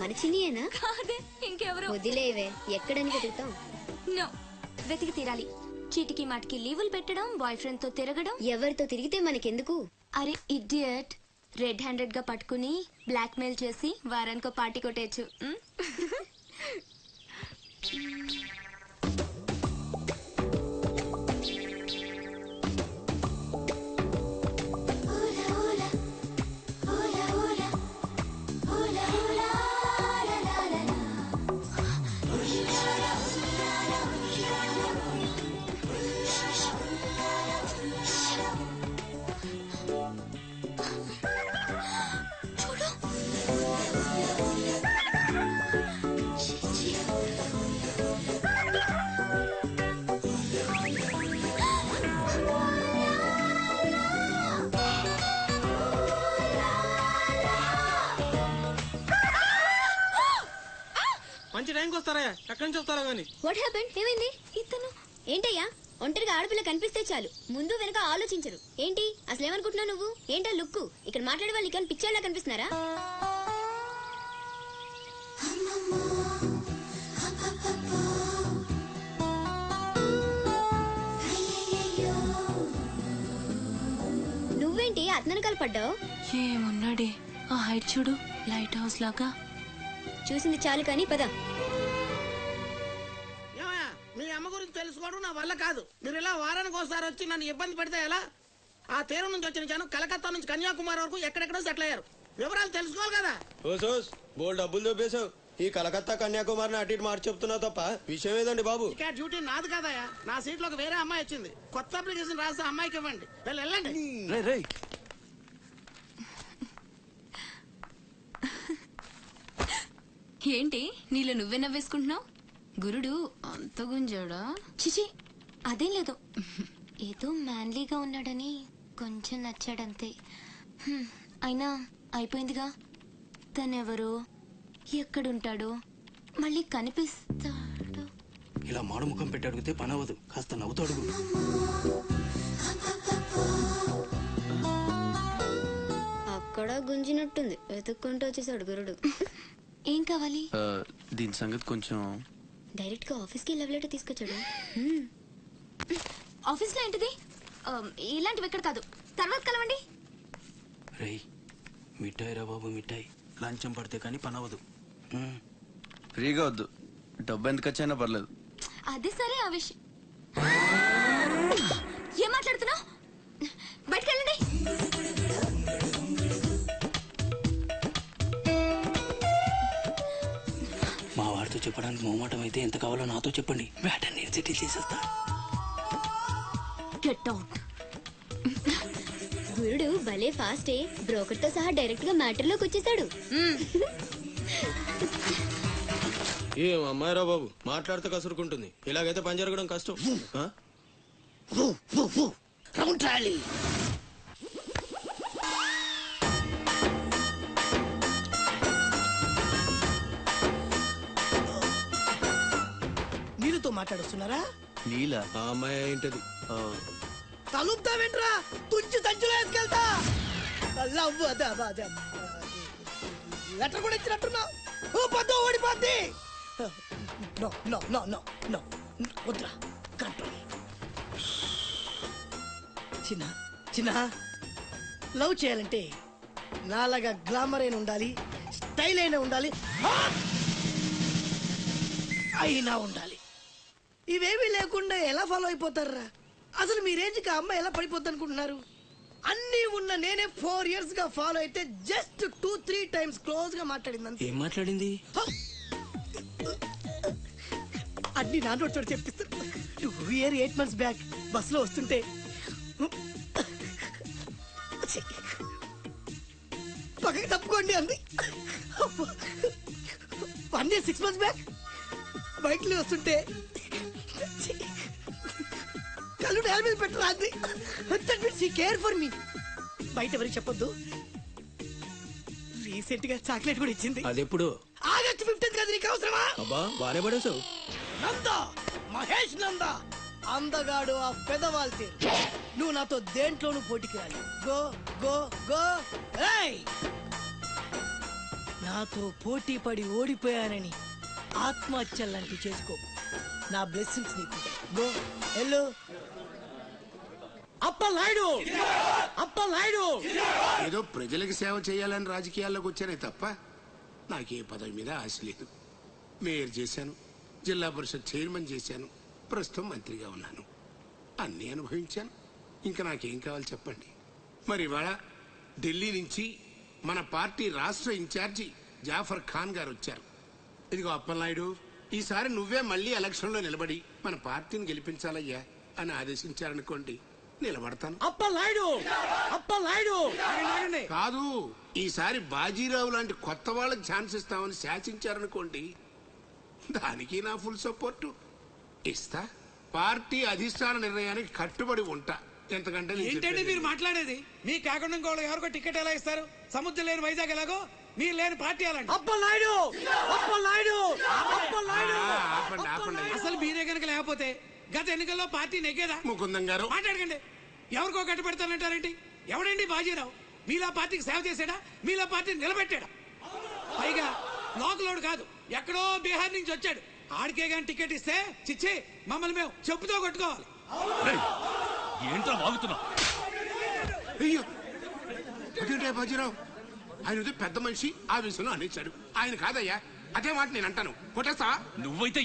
మన చిన్నియేనా? కాదే, ఇంకెవరు? వదిలేవే, ఎక్కడని వెతుకుతాం? నో, వెతికి తీరాలి. చీటికి మాటికి లీవులు పెట్టడం, బాయ్ ఫ్రెండ్ తో తిరగడం. ఎవరితో తిరిగితే మనకెందుకు? అరే ఇడియట్, రెడ్ హ్యాండెడ్ గా పట్టుకుని బ్లాక్ మెయిల్ చేసి వారానికో పార్టీ కొట్టేయచ్చు. మంచి టైంకి వస్తారా? ఎక్కడి నుంచి వస్తారా గానీ? What happened? ఏమైంది? ఇతను ఏంటయ్యా? ఒంటరిగా ఆడపిల్ల కనిపిస్తే చాలు, ముందు వెనక ఆలోచించరు. ఏంటి అసలు ఏమనుకుంటున్నావు నువ్వు? ఏంటా లుక్కు? ఇక్కడ మాట్లాడే వాళ్ళు ఇక్కడ పిచ్చాళ్ళ కనిపిస్తున్నారా? నువ్వేంటి అతనకాలు పడ్డావు? ఏమున్నాడే, ఆ హైట్ చూడు, లైట్ హౌస్ లాగా. చూసింది చాలు కానీ పద. మీ అమ్మ గురించి తెలుసుకోవడం నా వల్ల కాదు. మీరు ఇలా వారానికి ఒకసారి వచ్చి నన్ను ఇబ్బంది పెడితే ఎలా? ఆ తీరం నుంచి వచ్చిన జనం కలకత్తా నుంచి కన్యాకుమారి వరకు ఎక్కడెక్కడో సెటిల్ అయ్యారు. వివరాలు తెలుసుకోవాలి కదా. బోల్ డబ్బులు దొబ్బేశావు. ఈ కలకత్తా కన్యాకుమారిని అటు ఇటు మార్చి చెప్తున్నావు తప్ప విషయం ఏదండి బాబు? ఇక్కడ డ్యూటీ నాది కదయా. నా సీట్ లో వేరే అమ్మాయి వచ్చింది. కొత్త అప్లికేషన్ రాస్తే అమ్మాయికి ఇవ్వండి. వెళ్ళండి. ఏంటి నీళ్ళు నువ్వే నవ్వేసుకుంటున్నావు? గురుడు అంత గుంజాడా? చిచి, అదేం లేదు. ఏదో మ్యాన్లీగా ఉన్నాడని కొంచెం నచ్చాడంతే. అయినా అయిపోయిందిగా. తనెవరో, ఎక్కడుంటాడో, మళ్ళీ కనిపిస్తాడు. ఇలా మాడు ముఖం పెట్టి అడిగితే పని అవ్వదు. కాస్త నవ్వుతూ అడుగు. అక్కడ గుంజినట్టుంది, వెతుక్కుంటూ వచ్చేసాడు గురుడు. ఏం కావాలి? దీని సంగతి కొంచెం. డైరెక్ట్ గా ఆఫీస్ కి లవ్ లెటర్ తీసుకొచ్చాడు. ఆఫీస్ లో ఏంటిది? ఇలాంటివి ఎక్కడ కాదు, తర్వాత కలవండి. రేయ్, మిఠాయి రా బాబు, మిఠాయి. లంచం పడితే కానీ పని అవ్వదు. ఫ్రీగా వద్దు, డబ్బు ఎంత ఖర్చైనా పర్లేదు. అది సరే, ఆ విషయం ఏం మాట్లాడుతున్నావు? బయటకు వెళ్ళండి. మా వాడితో చెప్పడానికి మొహమాటం అయితే ఎంత కావాలో నాతో చెప్పండి. వేటని సెటిల్ చేసేస్తా. Get out. గురుడు భలే ఫాస్టే, బ్రోకర్ తో సహా డైరెక్ట్ గా మ్యాటర్ లోకి వచ్చేసాడు. ఏం అమ్మాయిరా బాబు, మాట్లాడితే కసురుకుంటుంది. ఇలాగైతే పని జరగడం కష్టం. నీళ్ళతో మాట్లాడుస్తున్నారా? నీలా? ఆ అమ్మాయి ఏంటది? తలుపుతా వెంట్రా, తుంచి సంచులో వేసుకెళ్తా. లెటర్ కూడా ఇచ్చినట్టున్నావు. పొద్దు ఓడిపోద్ది. వద్దురా, కంట్రోల్. చిన్న చిన్న లవ్ చేయాలంటే నాలాగా గ్లామర్ అయిన ఉండాలి, స్టైల్ అయినా ఉండాలి, అయినా ఉండాలి. ఇవేమీ లేకుండా ఎలా ఫాలో అయిపోతారా? అసలు మీ రేంజ్కి ఆ అమ్మాయి ఎలా పడిపోద్ది అనుకుంటున్నారు? అన్ని ఉన్న నేనే 4 years గా ఫాలో అయితే జస్ట్ 2-3 times క్లోజ్ గా మాట్లాడింది. ఏం మాట్లాడింది? అన్ని నాన్న చోటు చెప్పిస్తారు. 8 months బ్యాక్ బస్ లో వస్తుంటే పక్కకి తప్పుకోండి అంది. 1 year 6 months బ్యాక్ బైక్ లో వస్తుంటే కళ్ళు నేల మీద పెట్టరా అంది. Care for me. బయట ఎవరికి చెప్పొద్దు. రీసెంట్ గా చాక్లెట్ కూడా ఇచ్చింది. అది ఎప్పుడు? ఆగస్ట్ 15th కదా. నీకు అవసరమా? అబ్బా బానే పడేసావు. నందా, మహేష్ నందా, అందగాడు ఆ పెదవాల్తే. నువ్వు నాతో దేంట్లోనూ పోటీకి రాలి. Go go go. నాతో పోటీ పడి ఓడిపోయానని ఆత్మహత్యలాంటి చేసుకో. నా బ్లెస్సింగ్స్ నీకు. Go hello Appalayudu, Appalayudu. ఏదో ప్రజలకు సేవ చేయాలని రాజకీయాల్లోకి వచ్చానే తప్ప నాకే పదవి మీద ఆశ లేదు. మేయర్ చేశాను, జిల్లా పరిషత్ చైర్మన్ చేశాను, ప్రస్తుతం మంత్రిగా ఉన్నాను. అన్నీ అనుభవించాను. ఇంకా నాకేం కావాలి చెప్పండి. మరి ఇవాళ ఢిల్లీ నుంచి మన పార్టీ రాష్ట్ర ఇన్ఛార్జి జాఫర్ ఖాన్ గారు వచ్చారు. ఇదిగో అప్పలనాయుడు, ఈసారి నువ్వే మళ్ళీ ఎలక్షన్లో నిలబడి మన పార్టీని గెలిపించాలయ్యా అని ఆదేశించారనుకోండి, నిలబడతాను. అప్పలాయుడు, అప్పలాయుడు. కాదు, ఈసారి బాజీరావు లాంటి కొత్త వాళ్ళకి ఛాన్స్ ఇస్తామని శాసించారనుకోండి, దానికి నా ఫుల్ సపోర్టు ఇస్తా. పార్టీ అధిష్టాన నిర్ణయానికి కట్టుబడి ఉంటా. ఎంతకంటే ఏంటండి మీరు మాట్లాడేది? మీ కాకుండా ఇంకోళ్ళు ఎవరికో టికెట్ ఎలా ఇస్తారు? సముద్రం లేని వైజాగ్ ఎలాగో మీరు లేని పార్టీ అలాంటి. అప్పలాయుడు, అప్పలాయుడు, అప్పలాయుడు. ఆపండి ఆపండి. అసలు మీరే కనుక లేకపోతే గత ఎన్నికల్లో పార్టీ నెగ్గేదా? ముకుందం గారు మాట్లాడకండి. ఎవరికో కట్టు పెడతానంటారేంటి? ఎవడండి బాజీరావు? మీలా పార్టీకి సేవ చేశాడా? మీలా పార్టీని నిలబెట్టాడా? పైగా లోకలోడు కాదు, ఎక్కడో బీహార్ నుంచి వచ్చాడు. ఆడికే గాని టికెట్ ఇస్తే చిచ్చి మమ్మల్ని మేము చెప్పుతో కొట్టుకోవాలి. ఏంట్రా వాగుతున్నావు? అయ్యో అదేంటే బాజీరావు, ఆయన పెద్ద మనిషి ఆ విషయంలో అనేశాడు. ఆయన కాదయ్యా, అదే మాట నేను అంటాను. కొట్టేస్తా. నువ్వైతే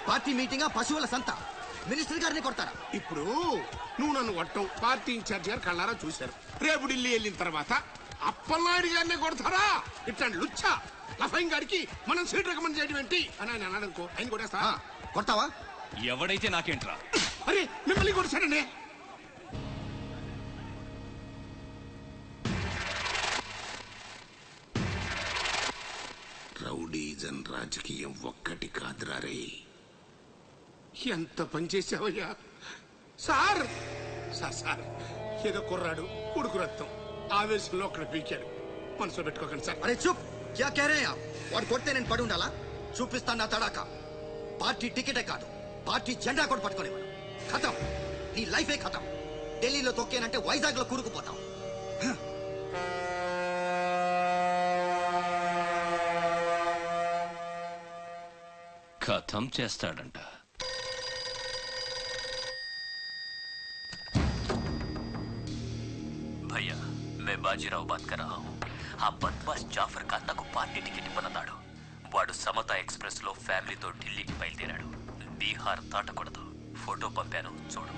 పార్టీ మీటింగ్ పశువుల సంత, మినిస్టర్ గారిని కొడతారా? ఇప్పుడు నువ్వు నన్ను కొట్టం పార్టీ ఇన్ఛార్జ్ గారు కళ్ళారా చూశారు. రేపు ఢిల్లీ వెళ్ళిన తర్వాత అప్పలనాయుడు గారిని కొడతారా? ఇట్లాంటి లుచ్చా లఫైన్ గారికి మనం సీట్ రికమెండ్ చేయడం ఏంటి అని ఆయన అన్నాడు అనుకో, ఆయన కొట్టేస్తా. కొడతావా? ఎవడైతే నాకేంట్రా? అరే మిమ్మల్ని కొట్టాడండి. రౌడీజన్ రాజకీయం ఒక్కటి కాదురా రే. ఎంత పనిచేసావయ్యా సార్. సార్ ఏదో కుర్రాడు ఉడుకు రక్తం ఆవేశంలో అక్కడ పీకాడు. మనసులో పెట్టుకోకండి సార్. అరే చూప్, క్యా కహ రహే ఆప్? వాడు కొడితే నేను పడి ఉండాలా? చూపిస్తాను నా తడాక. పార్టీ టికెటే కాదు, పార్టీ జెండా కూడా పట్టుకోలేవాడు. ఖతం, నీ లైఫే ఖతం. ఢిల్లీలో తొక్కేనంటే వైజాగ్ లో కూరుకుపోతాం. ఖతం చేస్తాడంట. भैया मैं बाजीराव बात कर रहा हूँ. ఆ బద్మాష్ జాఫర్ ఖాన్ నాకు పార్టీ టికెట్ ఇవ్వనన్నాడు. వాడు సమతా ఎక్స్ప్రెస్ లో ఫ్యామిలీతో ఢిల్లీకి బయలుదేరాడు. బీహార్ దాటకూడదు. ఫోటో పంపాను చూడు.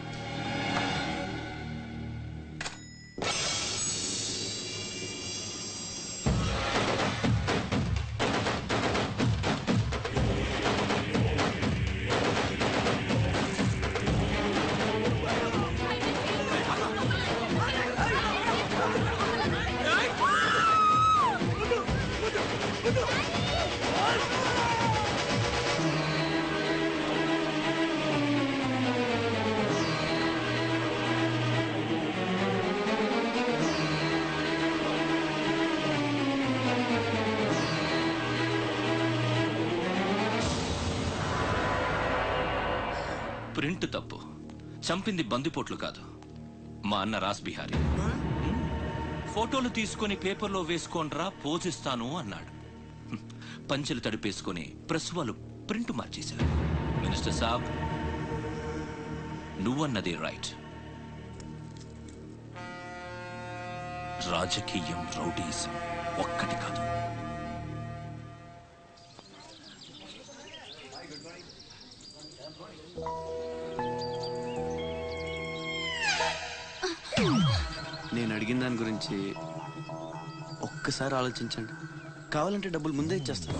ప్రింట్ తప్పు. చంపింది బందిపోట్లు కాదు, మా అన్న రాస్ బిహారీ. ఫోటోలు తీసుకొని పేపర్లో వేసుకోనరా పోజిస్తాను అన్నాడు. పంచెలు తడిపేసుకొని ప్రెస్ వాళ్ళు ప్రింట్ మార్చేశారు. మినిస్టర్ సాబ్, నువ్వన్నది రైట్. రాజకీయం రౌడీజం ఒక్కటి కాదు. నేను అడిగిన దాని గురించి ఒక్కసారి ఆలోచించండి. కావాలంటే డబ్బులు ముందే ఇచ్చేస్తాను.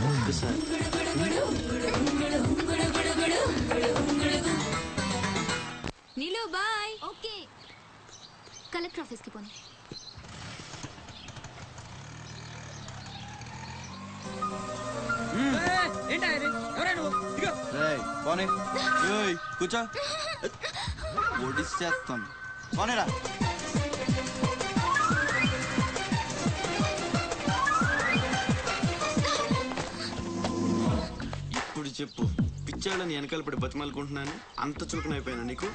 ఒక్కసారి నీలో బాయ్. ఓకే, కలెక్టర్ ఆఫీస్కి పోనీ. కూర్చో. ఒడిసేస్తాను. సోనేరా ఇప్పుడు చెప్పు, పిచ్చాళ్ళని వెనకాల పడి బతిమాలుకుంటున్నాను, అంత చులకనైపోయాను నీకు?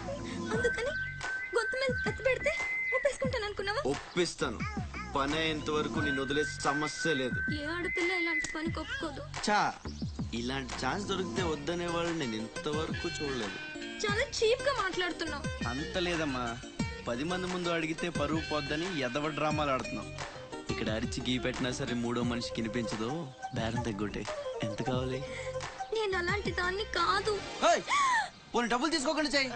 అందుకని గొంతు మీద కత్తి పెడితే ఒప్పేసుకుంటాను అనుకున్నావా? ఒప్పిస్తాను. పని అయ్యేంత వరకు నేను వదిలే సమస్య లేదు. ఏ ఆడపిల్ల ఇలాంటి పని ఒప్పుకోదు. చా, ఇలాంటి ఛాన్స్ దొరికితే వద్దనే వాళ్ళు నేను ఇంతవరకు చూడలేదు. చాలా చీప్ గా మాట్లాడుతున్నావు. అంత లేదమ్మా, 10 మంది ముందు అడిగితే పరువు పోద్దని ఎదవ డ్రామాలు ఆడుతున్నాం. ఇక్కడ అరిచి గీ పెట్టినా సరే మూడో మనిషికి వినిపించదు. బేరం తగ్గొట్టే. ఎంత కావాలి? నేను అలాంటి దాన్ని కాదు. పోనీ డబ్బులు తీసుకోకుండా చెయ్యి.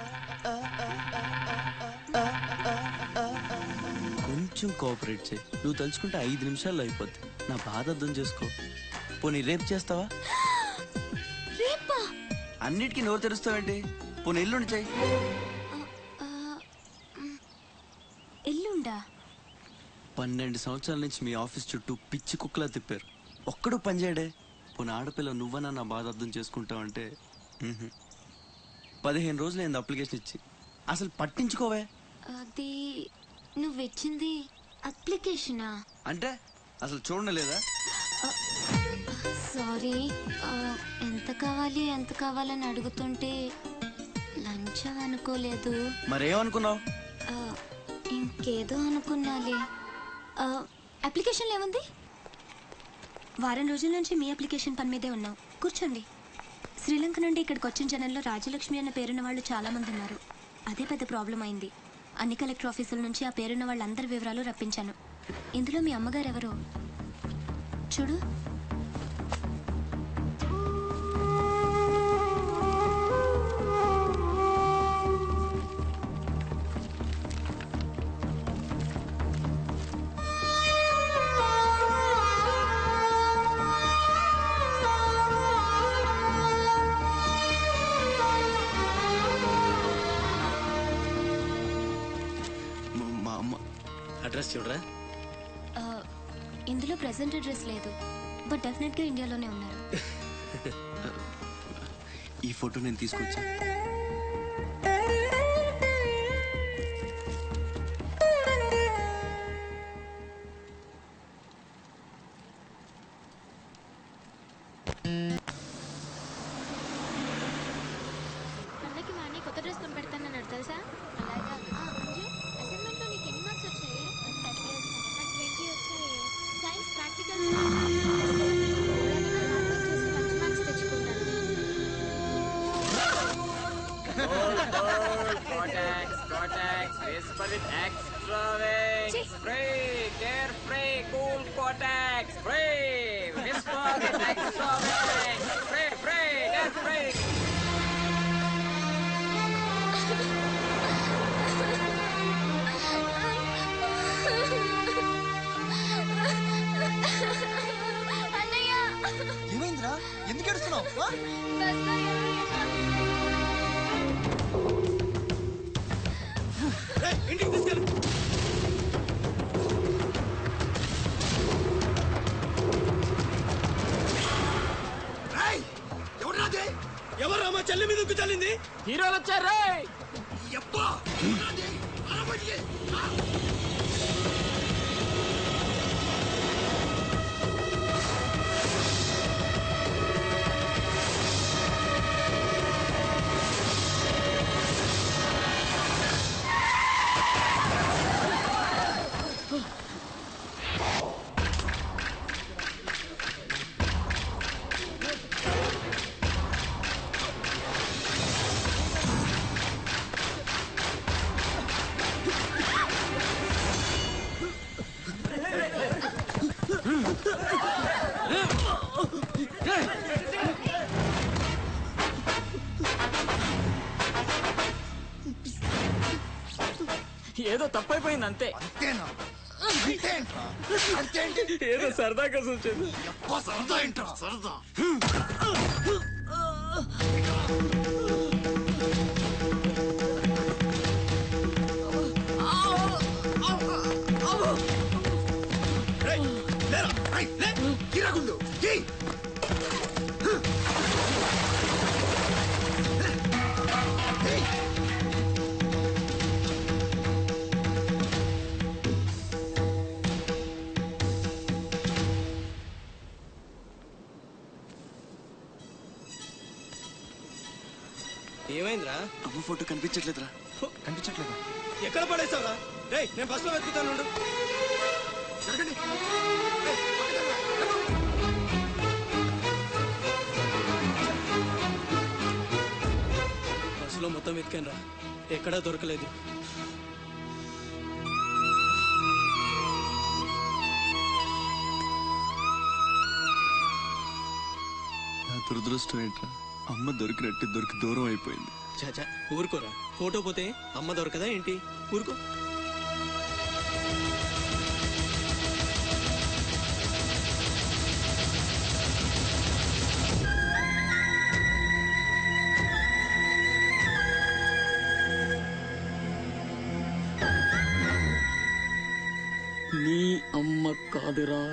కొంచెం కోఆపరేట్ చేయి. నువ్వు తలుచుకుంటే 5 నిమిషాల్లో అయిపోద్ది. నా బాధ అర్థం చేసుకో. పోనీ రేపు చేస్తావా? రేపా? అన్నిటికీ నోరు తెరుస్తావేంటి? పోనీ ఎల్లుండి చెయ్యి. ఎల్లుండా? 12 సంవత్సరాల నుంచి మీ ఆఫీస్ చుట్టూ పిచ్చి కుక్కలా తిప్పారు, ఒక్కడు పనిచేయడే. పోనీ ఆడపిల్ల నువ్వన్నా నా బాధ అర్థం చేసుకుంటావంటే 15 రోజులు అయింది అప్లికేషన్ ఇచ్చి, అసలు పట్టించుకోవే. అది నువ్వు ఇచ్చింది అప్లికేషనా? అంటే అసలు చూడలేదా? సారీ, ఎంత కావాలని అడుగుతుంటే లంచం అనుకోలేదు. మరేమనుకున్నావు? ఇంకేదో అనుకున్నాలే. అప్లికేషన్లో ఏముంది? వారం రోజుల నుంచి మీ అప్లికేషన్ పని మీదే ఉన్నాం. కూర్చోండి. శ్రీలంక నుండి ఇక్కడికి వచ్చిన జనంలో రాజలక్ష్మి అన్న పేరున్న వాళ్ళు చాలా మంది ఉన్నారు. అదే పెద్ద ప్రాబ్లం అయింది. అన్ని కలెక్టర్ ఆఫీసుల నుంచి ఆ పేరున్న వాళ్ళందరి వివరాలు రప్పించాను. ఇందులో మీ అమ్మగారు ఎవరో చూడు. అడ్రస్ చూడరా. ఇందులో ప్రెసెంట్ అడ్రస్ లేదు, బట్ డెఫినెట్ గా ఇండియాలోనే ఉన్నారు. ఈ ఫోటో నేను తీసుకొచ్చా. అన్నకి మా అన్నయ్య కొత్త డ్రెస్ కొని పెడతానన్నాడు తెలుసా? అలాగా. అసైన్మెంట్ లో నీకు ఎన్ని మార్క్స్ వచ్చాయి? 30 వచ్చాయి. సైన్స్ ప్రాక్టికల్ మంచి మార్క్స్ తెచ్చుకుంటాను. Cortex, whisper it extra wings. Free, carefree, cool Cortex. Free, whisper it extra wings. Free, carefree. ఏమైందిరా? ఎందుకు ఏడుస్తున్నావు? ఇంటికి తీసుకెళ్ళు. ఎవరు మా చెల్లి మీద చల్లింది? హీరోలు వచ్చారు. ఏదో తప్పైపోయింది అంతే. అంతేనా? ఏదో సరదా కోసం వచ్చింది. సరదా ఏంట్రా సరదా? అమ్మ ఫోటో కనిపించట్లేదురా. కనిపించట్లేదా? ఎక్కడ పడేసావురా? రేయ్ నేను బస్సులో వెతుకుతాను. బస్సులో మొత్తం వెతికాను రా, ఎక్కడా దొరకలేదు. నా దురదృష్టం ఏంట్రా, అమ్మ దొరికి దూరం అయిపోయింది. చాచా ఊరుకోరా, ఫోటో పోతే అమ్మ దొరకదా ఏంటి? ఊరుకో. నీ అమ్మ కాదురా,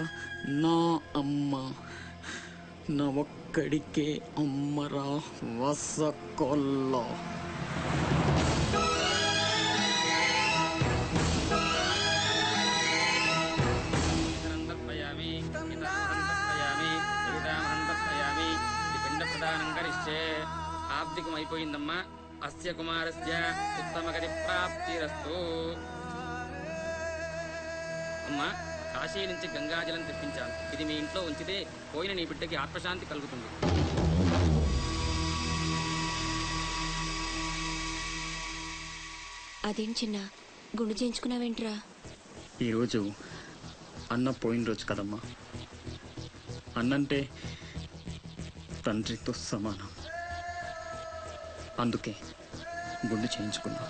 నా అమ్మ. నా ఒక్కడికే అమ్మరా వసకొల్ల. ఆబ్దికమైపోయిందమ్మా. అస్య కుమారస్య ఉత్తమగతి ప్రాప్తిరస్తు. అమ్మా, కాశీ నుంచి గంగాజలం తెప్పించాను. ఇది మీ ఇంట్లో ఉంచితే పోయిన నీ బిడ్డకి ఆత్మశాంతి కలుగుతుంది. అదేం చిన్న గుండు చేయించుకున్నావేంట్రా? ఈరోజు అన్న పోయిన రోజు కదమ్మా. అన్నంటే తండ్రితో సమానం. అందుకే గుండు చేయించుకున్నా.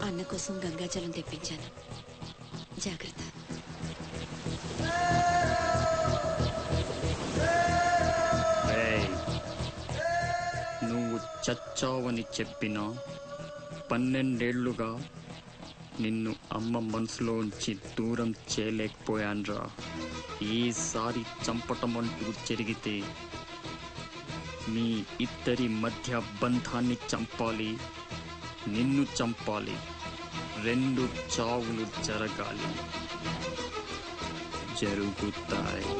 అన్న కోసం గంగాజలం తెప్పించాను, జాగ్రత్త. నువ్వు చచ్చావని చెప్పినా 12 ఏళ్లుగా నిన్ను అమ్మ మనసులోంచి దూరం చేయలేకపోయాన్రా. ఈసారి చంపటం అంటూ జరిగితే మీ ఇద్దరి మధ్య బంధాన్ని చంపాలి, నిన్ను చంపాలి. 2 చావులు జరగాలి, జరుగుతాయి.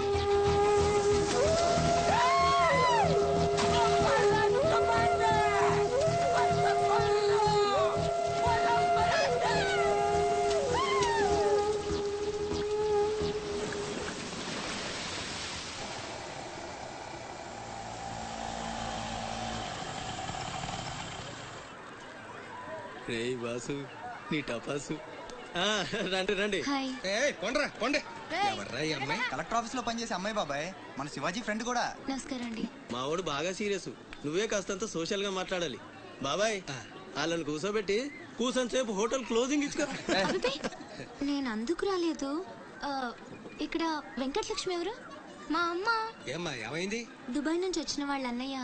రే బాసు, నీ టపాసు. రండి రండి. హాయ్. కొండ్రా. ఎవర్రా ఈ అమ్మాయి? కలెక్టర్ ఆఫీస్ లో పనిచేసే అమ్మాయి బాబాయ్, మన శివాజీ ఫ్రెండ్ కూడా. నమస్కారం అండి. మావాడు బాగా సీరియస్, నువ్వే కాస్తంత సోషల్ గా మాట్లాడాలి. బాబాయ్ వాళ్ళని కూర్చోబెట్టి కూర్చొని సేపు హోటల్ క్లోజింగ్ ఇచ్చుకో. అబ్బే, నేను అందుకు రాలేదు. ఇక్కడ వెంకటలక్ష్మి ఎవరు? మా అమ్మ. ఏమ్మా ఏమైంది? దుబాయ్ నుంచి వచ్చిన వాళ్ళ అన్నయ్య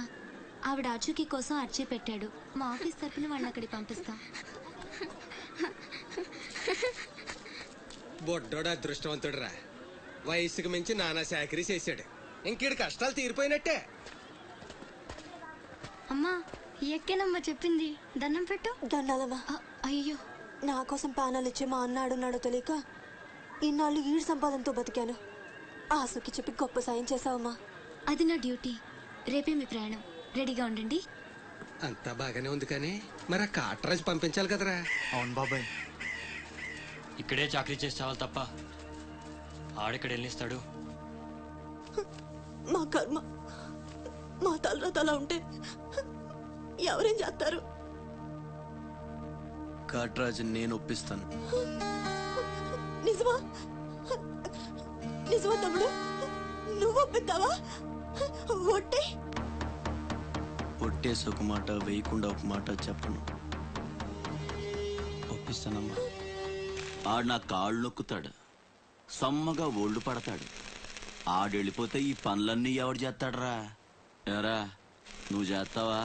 ఆవిడ ఆచూకీ కోసం అర్చీ పెట్టాడు. మా ఆఫీస్ తరపున వాళ్ళని అక్కడికి పంపిస్తాం. బొడ్డోడు అదృష్టవంతుడురా, వయసుకు మించి నానా చాకరీ చేశాడు. ఇంకీడు కష్టాలు తీరిపోయినట్టే. అమ్మా, ఎక్కేనమ్మా చెప్పింది, దండం పెట్టు. దండాలమ్మా. అయ్యో, నా కోసం ప్రాణాలు ఇచ్చే మా అన్న ఆడున్నాడో తెలియక ఇన్నాళ్ళు ఈడు సంపాదనతో బతికాను. ఆసుకి చెప్పి గొప్ప సాయం చేసావమ్మా. అది నా డ్యూటీ. రేపే మీ ప్రయాణం, రెడీగా ఉండండి. అంతా బాగానే ఉంది కానీ మరి ఆ కాట్రాజ్ పంపించాలి కదరా. అవును బాబాయ్, ఇక్కడే చాకరీ చేసి చావాలి తప్ప ఆడెక్కడ వెళ్ళిస్తాడు. మా కర్మ, మా తలరాత అలా ఉంటే ఎవరేం చేస్తారు? కాట్రాజు నేను ఒప్పిస్తాను. నిజమా? నిజమా తమ్ముడు? నువ్వు ఒప్పిద్దావా? ఒట్టే ఒట్టేసి ఒక మాట, వేయకుండా ఒక మాట చెప్పను. ఒప్పిస్తానమ్మా. ఆడు నా కాళ్ళు నొక్కుతాడు, సమ్మగా ఒళ్ళు పడతాడు. ఆడెళ్ళిపోతే ఈ పనులన్నీ ఎవడు చేస్తాడరా? ఎరా నువ్వు చేస్తావా?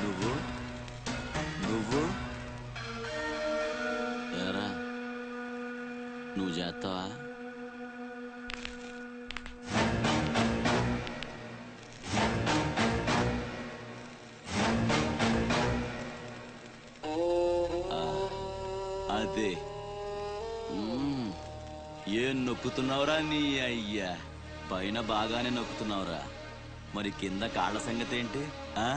నువ్వు నువ్వు ఎరా నువ్వు చేస్తావా? అదే ఏం నొక్కుతున్నావురా నీ అయ్యా? పైన బాగానే నొక్కుతున్నావురా. మరి కింద కాళ్ళ సంగతి ఏంటి? ఆ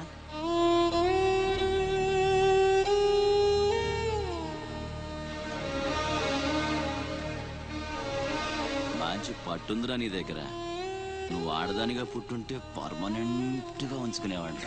మంచి పట్టుందిరా నీ దగ్గర. నువ్వు ఆడదానిగా పుట్టుంటే పర్మనెంట్ గా ఉంచుకునేవాడిని.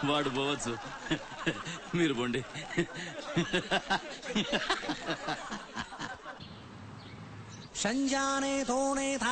వాడు పోవచ్చు, మీరు పోండి. సంజానే తోనే